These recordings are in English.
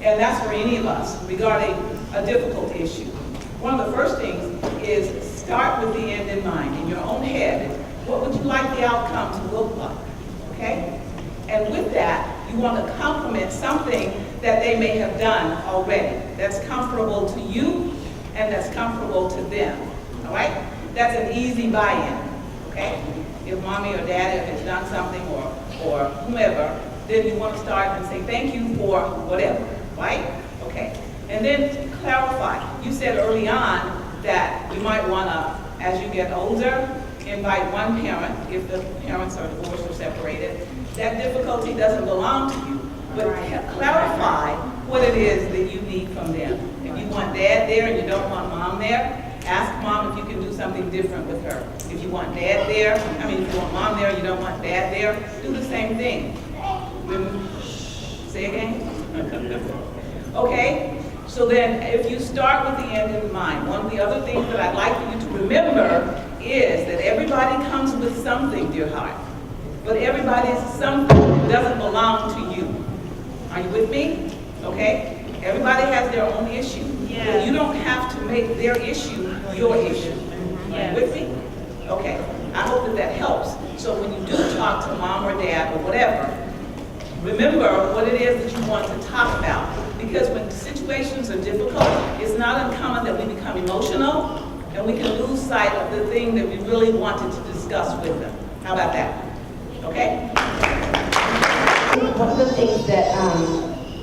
and that's for any of us regarding a difficult issue. One of the first things is start with the end in mind. In your own head, what would you like the outcome to look like, okay? And with that, you want to compliment something that they may have done already that's comfortable to you and that's comfortable to them, all right? That's an easy buy-in, okay? If mommy or daddy has done something or whomever, then you want to start and say thank you for whatever, right? Okay. And then clarify. You said early on that you might want to, as you get older, invite one parent if the parents are divorced or separated. That difficulty doesn't belong to you, but clarify what it is that you need from them. If you want dad there and you don't want mom there, ask mom if you can do something different with her. If you want dad there, if you want mom there and you don't want dad there, do the same thing. Say again? Okay? So then if you start with the end in mind, one of the other things that I'd like for you to remember is that everybody comes with something, dear heart. But everybody's something doesn't belong to you. Are you with me? Okay? Everybody has their own issue. Yes. But you don't have to make their issue your issue. Yes. Are you with me? Okay. I hope that that helps. So when you do talk to mom or dad or whatever, remember what it is that you want to talk about. Because when situations are difficult, it's not uncommon that we become emotional and we can lose sight of the thing that we really wanted to discuss with them. How about that? Okay? One of the things that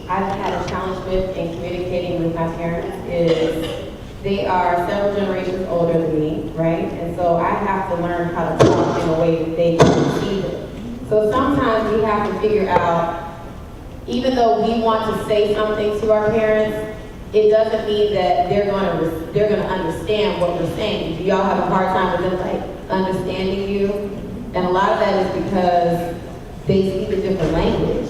I've had a challenge with in communicating with my parents is they are several generations older than me, right? And so I have to learn how to talk in a way that they can receive it. So sometimes we have to figure out, even though we want to say something to our parents, it doesn't mean that they're going to understand what we're saying. Do y'all have a hard time with them understanding you? And a lot of that is because they speak a different language,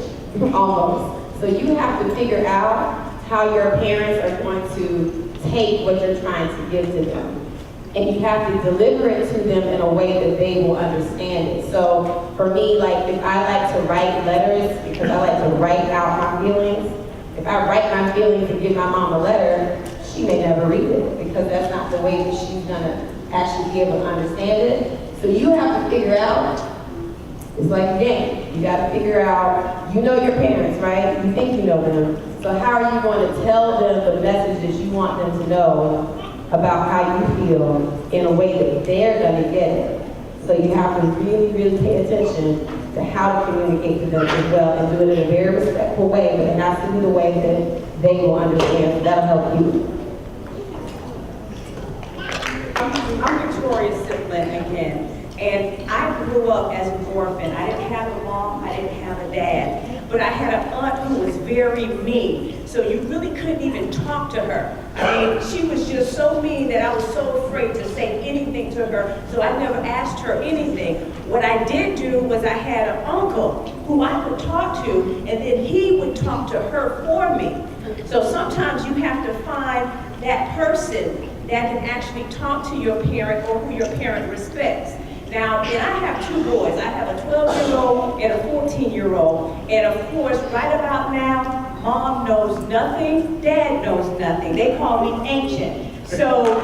almost. So you have to figure out how your parents are going to take what you're trying to give to them. And you have to deliver it to them in a way that they will understand it. So for me, if I like to write letters, because I like to write out my feelings, if I write my feelings and give my mom a letter, she may never read it, because that's not the way that she's gonna actually be able to understand it. So you have to figure out, it's like a game. You gotta figure out, you know your parents, right? You think you know them. So how are you going to tell them the messages you want them to know about how you feel in a way that they're going to get it? So you have to really, really pay attention to how to communicate to them as well, and do it in a very respectful way, but it has to be the way that they will understand. So that'll help you. I'm Victoria Sipland again. And I grew up as an orphan. I didn't have a mom, I didn't have a dad. But I had an aunt who was very mean. So you really couldn't even talk to her. She was just so mean that I was so afraid to say anything to her. So I never asked her anything. What I did do was I had an uncle who I could talk to, and then he would talk to her for me. So sometimes you have to find that person that can actually talk to your parent or who your parent respects. Now, and I have two boys. I have a 12-year-old and a 14-year-old. And of course, right about now, mom knows nothing, dad knows nothing. They call me ancient. So,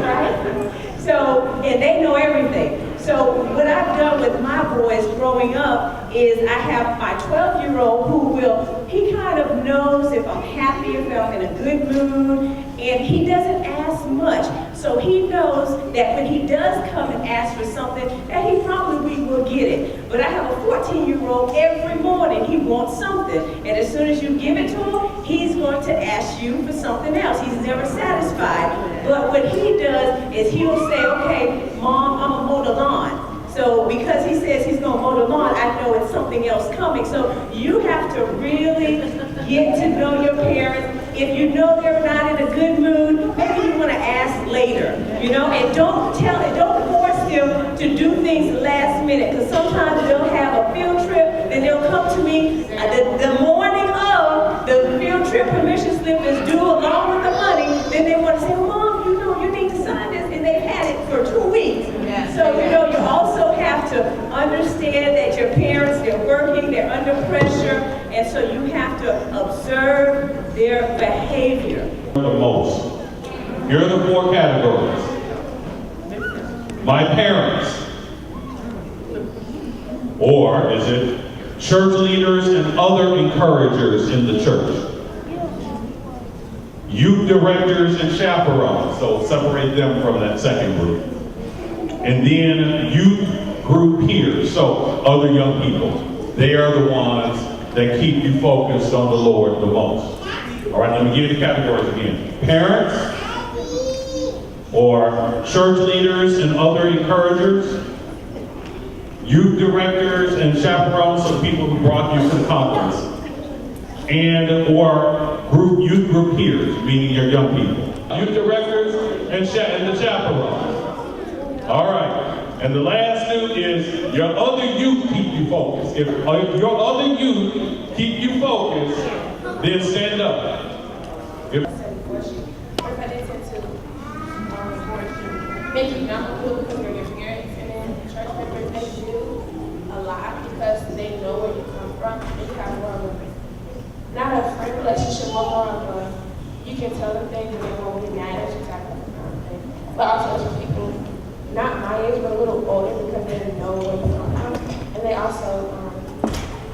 right? So, and they know everything. So what I've done with my boys growing up is I have my 12-year-old who he kind of knows if I'm happy, if I'm in a good mood, and he doesn't ask much. So he knows that when he does come and ask for something, that he probably will get it. But I have a 14-year-old, every morning he wants something. And as soon as you give it to him, he's going to ask you for something else. He's never satisfied. But what he does is he'll say, okay, Mom, I'm gonna mow the lawn. So because he says he's gonna mow the lawn, I know it's something else coming. So you have to really get to know your parents. If you know they're not in a good mood, maybe you want to ask later, and don't force them to do things last minute, because sometimes they'll have a field trip, then they'll come to me the morning of the field trip permission slip is due along with the money, then they want to say, Mom, you need to sign this, and they've had it for 2 weeks. So, you also have to understand that your parents, they're working, they're under pressure, and so you have to observe their behavior. The most. Here are the 4 categories. My parents. Or is it church leaders and other encouragers in the church? Youth directors and chaperones, so separate them from that second group. And then youth group peers, so other young people. They are the ones that keep you focused on the Lord the most. All right, let me give you the categories again. Parents, or church leaders and other encouragers, youth directors and chaperones, so people who brought you to the conference, and or youth group peers, meaning your young people. Youth directors and the chaperones. All right, and the last two is your other youth keep you focused. If your other youth keep you focused, then stand up. Make you comfortable because you're your parents, and then church members, they do a lot because they know where you come from. They have more of a, not a friend relationship, but more of a, you can tell them things and they won't get mad at you type of thing. But also just people, not my age, but a little older because they know where you come from. And they also,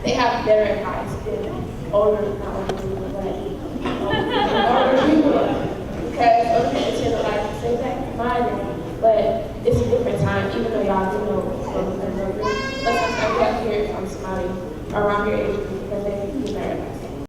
they have better advice than older, not older people, but older people.